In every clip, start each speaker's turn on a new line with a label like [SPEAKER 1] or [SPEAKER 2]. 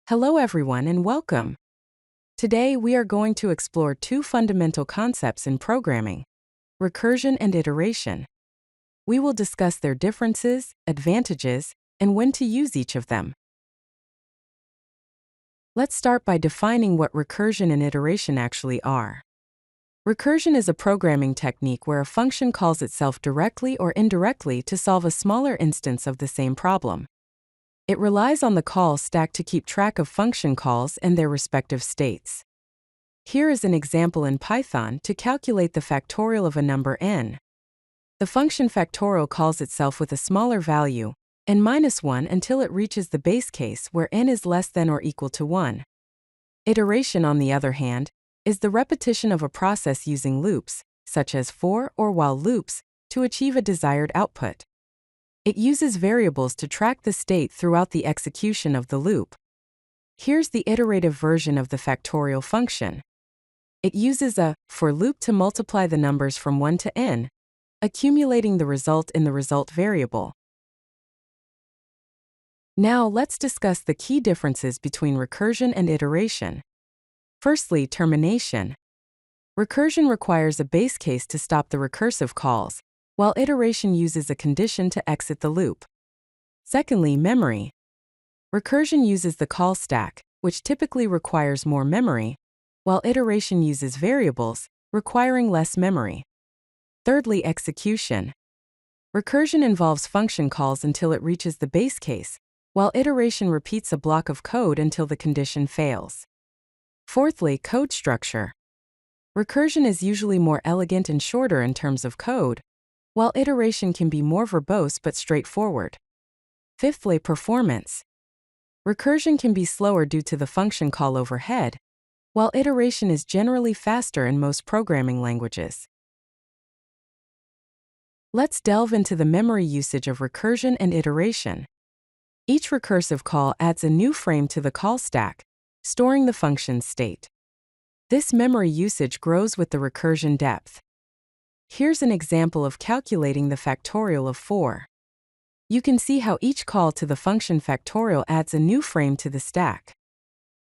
[SPEAKER 1] Hello everyone and welcome. Today we are going to explore two fundamental concepts in programming: recursion and iteration. We will discuss their differences, advantages, and when to use each of them. Let's start by defining what recursion and iteration actually are. Recursion is a programming technique where a function calls itself directly or indirectly to solve a smaller instance of the same problem. It relies on the call stack to keep track of function calls and their respective states. Here is an example in Python to calculate the factorial of a number n. The function factorial calls itself with a smaller value, n-1, until it reaches the base case where n is less than or equal to 1. Iteration, on the other hand, is the repetition of a process using loops, such as for or while loops, to achieve a desired output. It uses variables to track the state throughout the execution of the loop. Here's the iterative version of the factorial function. It uses a for loop to multiply the numbers from 1 to n, accumulating the result in the result variable. Now let's discuss the key differences between recursion and iteration. Firstly, termination. Recursion requires a base case to stop the recursive calls, while iteration uses a condition to exit the loop. Secondly, memory. Recursion uses the call stack, which typically requires more memory, while iteration uses variables, requiring less memory. Thirdly, execution. Recursion involves function calls until it reaches the base case, while iteration repeats a block of code until the condition fails. Fourthly, code structure. Recursion is usually more elegant and shorter in terms of code, while iteration can be more verbose but straightforward. Fifthly, performance. Recursion can be slower due to the function call overhead, while iteration is generally faster in most programming languages. Let's delve into the memory usage of recursion and iteration. Each recursive call adds a new frame to the call stack, storing the function's state. This memory usage grows with the recursion depth. Here's an example of calculating the factorial of 4. You can see how each call to the function factorial adds a new frame to the stack.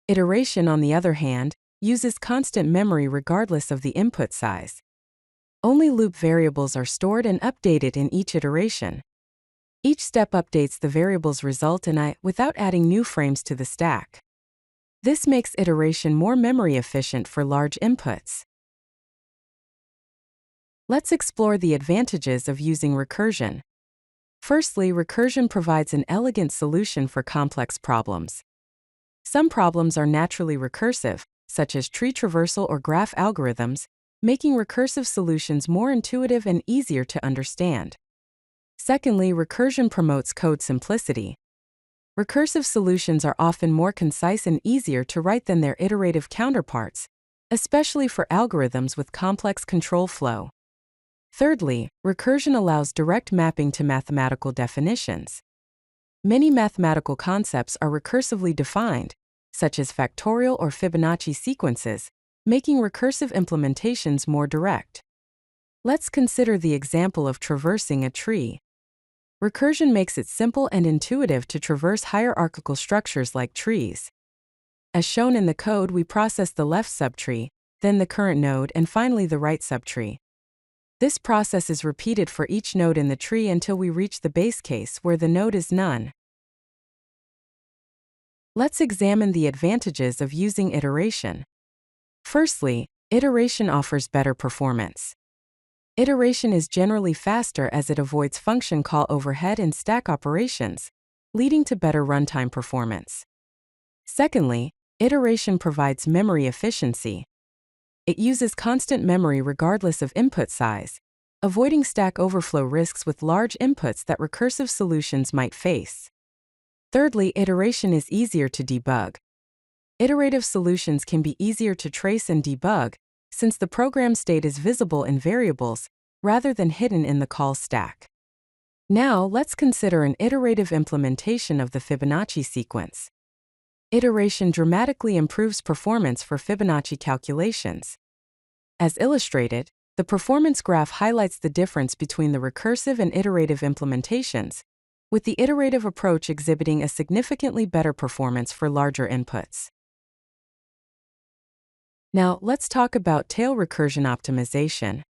[SPEAKER 1] Iteration, on the other hand, uses constant memory regardless of the input size. Only loop variables are stored and updated in each iteration. Each step updates the variable's result in I without adding new frames to the stack. This makes iteration more memory efficient for large inputs. Let's explore the advantages of using recursion. Firstly, recursion provides an elegant solution for complex problems. Some problems are naturally recursive, such as tree traversal or graph algorithms, making recursive solutions more intuitive and easier to understand. Secondly, recursion promotes code simplicity. Recursive solutions are often more concise and easier to write than their iterative counterparts, especially for algorithms with complex control flow. Thirdly, recursion allows direct mapping to mathematical definitions. Many mathematical concepts are recursively defined, such as factorial or Fibonacci sequences, making recursive implementations more direct. Let's consider the example of traversing a tree. Recursion makes it simple and intuitive to traverse hierarchical structures like trees. As shown in the code, we process the left subtree, then the current node, and finally the right subtree. This process is repeated for each node in the tree until we reach the base case where the node is none. Let's examine the advantages of using iteration. Firstly, iteration offers better performance. Iteration is generally faster as it avoids function call overhead and stack operations, leading to better runtime performance. Secondly, iteration provides memory efficiency. It uses constant memory regardless of input size, avoiding stack overflow risks with large inputs that recursive solutions might face. Thirdly, iteration is easier to debug. Iterative solutions can be easier to trace and debug, since the program state is visible in variables, rather than hidden in the call stack. Now let's consider an iterative implementation of the Fibonacci sequence. Iteration dramatically improves performance for Fibonacci calculations. As illustrated, the performance graph highlights the difference between the recursive and iterative implementations, with the iterative approach exhibiting a significantly better performance for larger inputs. Now, let's talk about tail recursion optimization.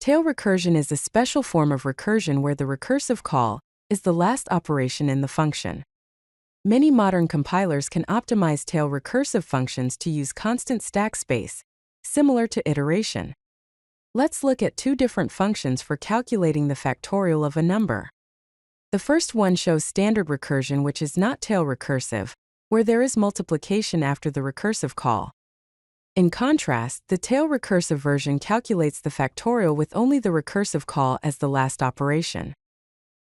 [SPEAKER 1] Tail recursion is a special form of recursion where the recursive call is the last operation in the function. Many modern compilers can optimize tail recursive functions to use constant stack space, similar to iteration. Let's look at two different functions for calculating the factorial of a number. The first one shows standard recursion, which is not tail recursive, where there is multiplication after the recursive call. In contrast, the tail recursive version calculates the factorial with only the recursive call as the last operation.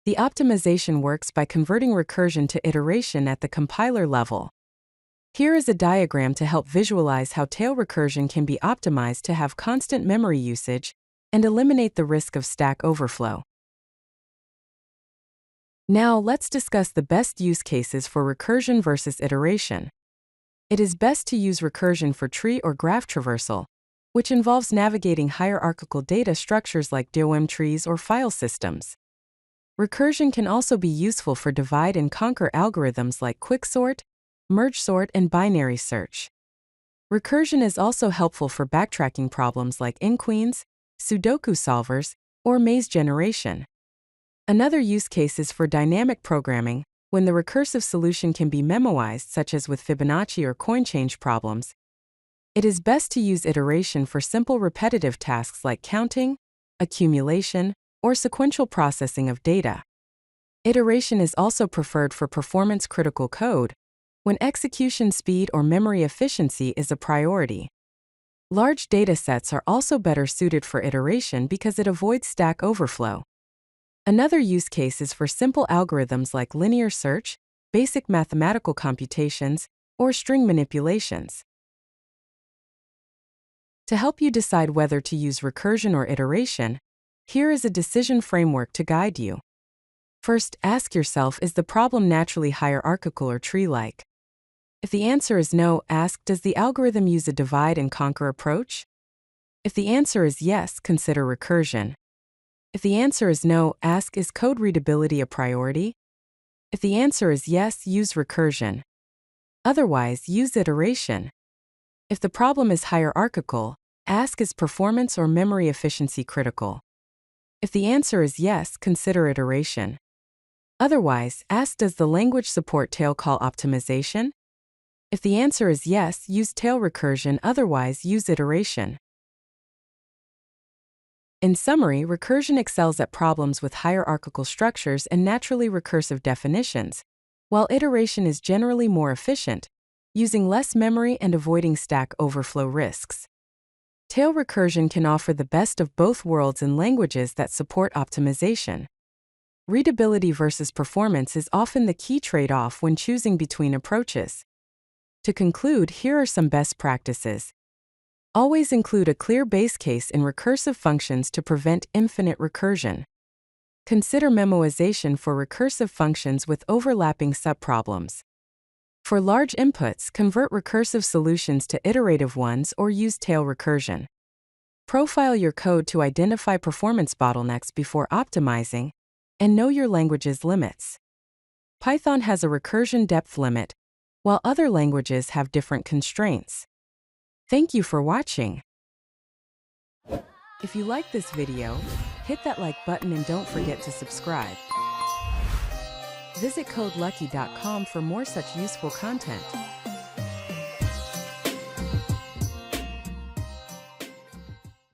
[SPEAKER 1] The optimization works by converting recursion to iteration at the compiler level. Here is a diagram to help visualize how tail recursion can be optimized to have constant memory usage and eliminate the risk of stack overflow. Now, let's discuss the best use cases for recursion versus iteration. It is best to use recursion for tree or graph traversal, which involves navigating hierarchical data structures like DOM trees or file systems. Recursion can also be useful for divide and conquer algorithms like quicksort, merge sort, and binary search. Recursion is also helpful for backtracking problems like inqueens, Sudoku solvers, or maze generation. Another use case is for dynamic programming, when the recursive solution can be memoized, such as with Fibonacci or coin change problems. It is best to use iteration for simple repetitive tasks like counting, accumulation, or sequential processing of data. Iteration is also preferred for performance-critical code, when execution speed or memory efficiency is a priority. Large datasets are also better suited for iteration because it avoids stack overflow. Another use case is for simple algorithms like linear search, basic mathematical computations, or string manipulations. To help you decide whether to use recursion or iteration, here is a decision framework to guide you. First, ask yourself, is the problem naturally hierarchical or tree-like? If the answer is no, ask, does the algorithm use a divide and conquer approach? If the answer is yes, consider recursion. If the answer is no, ask, is code readability a priority? If the answer is yes, use recursion. Otherwise, use iteration. If the problem is hierarchical, ask, is performance or memory efficiency critical? If the answer is yes, consider iteration. Otherwise, ask, does the language support tail call optimization? If the answer is yes, use tail recursion, otherwise use iteration. In summary, recursion excels at problems with hierarchical structures and naturally recursive definitions, while iteration is generally more efficient, using less memory and avoiding stack overflow risks. Tail recursion can offer the best of both worlds in languages that support optimization. Readability versus performance is often the key trade-off when choosing between approaches. To conclude, here are some best practices. Always include a clear base case in recursive functions to prevent infinite recursion. Consider memoization for recursive functions with overlapping subproblems. For large inputs, convert recursive solutions to iterative ones or use tail recursion. Profile your code to identify performance bottlenecks before optimizing, and know your language's limits. Python has a recursion depth limit, while other languages have different constraints. Thank you for watching. If you like this video, hit that like button and don't forget to subscribe. Visit codelucky.com for more such useful content.